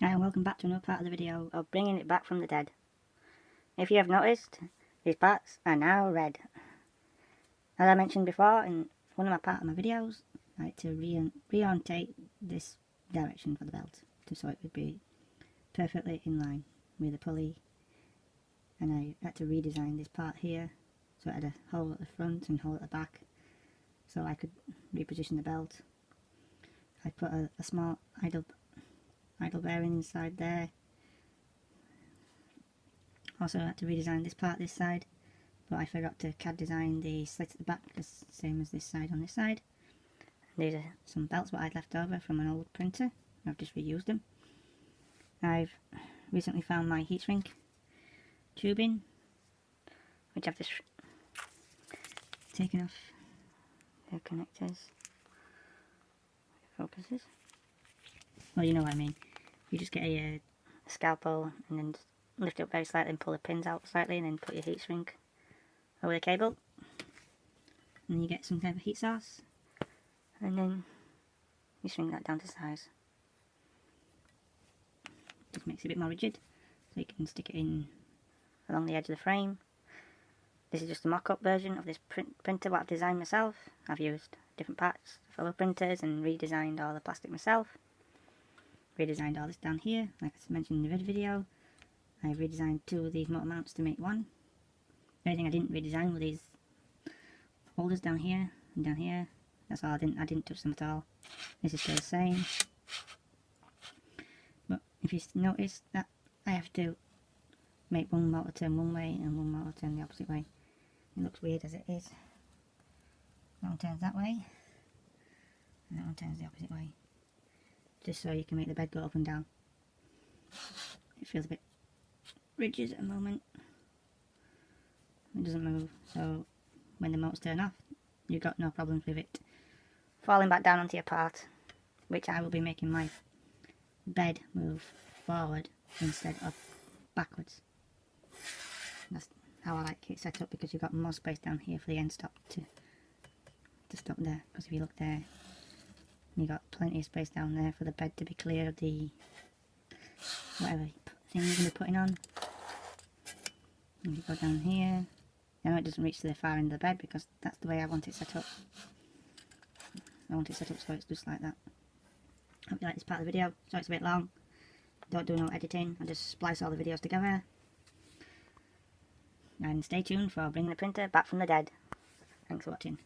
Hi and welcome back to another part of the video of bringing it back from the dead. If you have noticed, these parts are now red. As I mentioned before in one of my videos, I like to reorientate this direction for the belt so it would be perfectly in line with the pulley, and I had to redesign this part here so it had a hole at the front and a hole at the back so I could reposition the belt. I put a small idle bearing inside there. Also I had to redesign this part this side, but I forgot to CAD design the slit at the back, the same as this side on this side. These are some belts what I'd left over from an old printer. I've just reused them. I've recently found my heat shrink tubing, which I've just taken off the connectors. Focuses. Well, you know what I mean. You just get a scalpel and then just lift it up very slightly and pull the pins out slightly, and then put your heat shrink over the cable, and you get some kind of heat source, and then you shrink that down to size. Just makes it a bit more rigid, so you can stick it in along the edge of the frame. This is just a mock-up version of this printer what I've designed myself. I've used different parts for other printers and redesigned all the plastic myself. Redesigned all this down here, like I mentioned in the red video. I redesigned two of these motor mounts to make one. The only thing I didn't redesign were these holders down here and down here. That's all. I didn't touch them at all. This is still the same. But if you notice that I have to make one motor turn one way and one motor turn the opposite way. It looks weird as it is. That one turns that way and that one turns the opposite way. Just so you can make the bed go up and down. It feels a bit rigid at the moment. It doesn't move, so when the motors turn off, you've got no problems with it falling back down onto your part, which I will be making my bed move forward instead of backwards. That's how I like it set up, because you've got more space down here for the end stop to stop there. Because if you look there, you've got plenty of space down there for the bed to be clear of the whatever thing you're going to be putting on. And you go down here. I know it doesn't reach to the far end of the bed because that's the way I want it set up. I want it set up so it's just like that. Hope you like this part of the video. So it's a bit long. Don't do no editing. I just splice all the videos together. And stay tuned for bringing the printer back from the dead. Thanks for watching.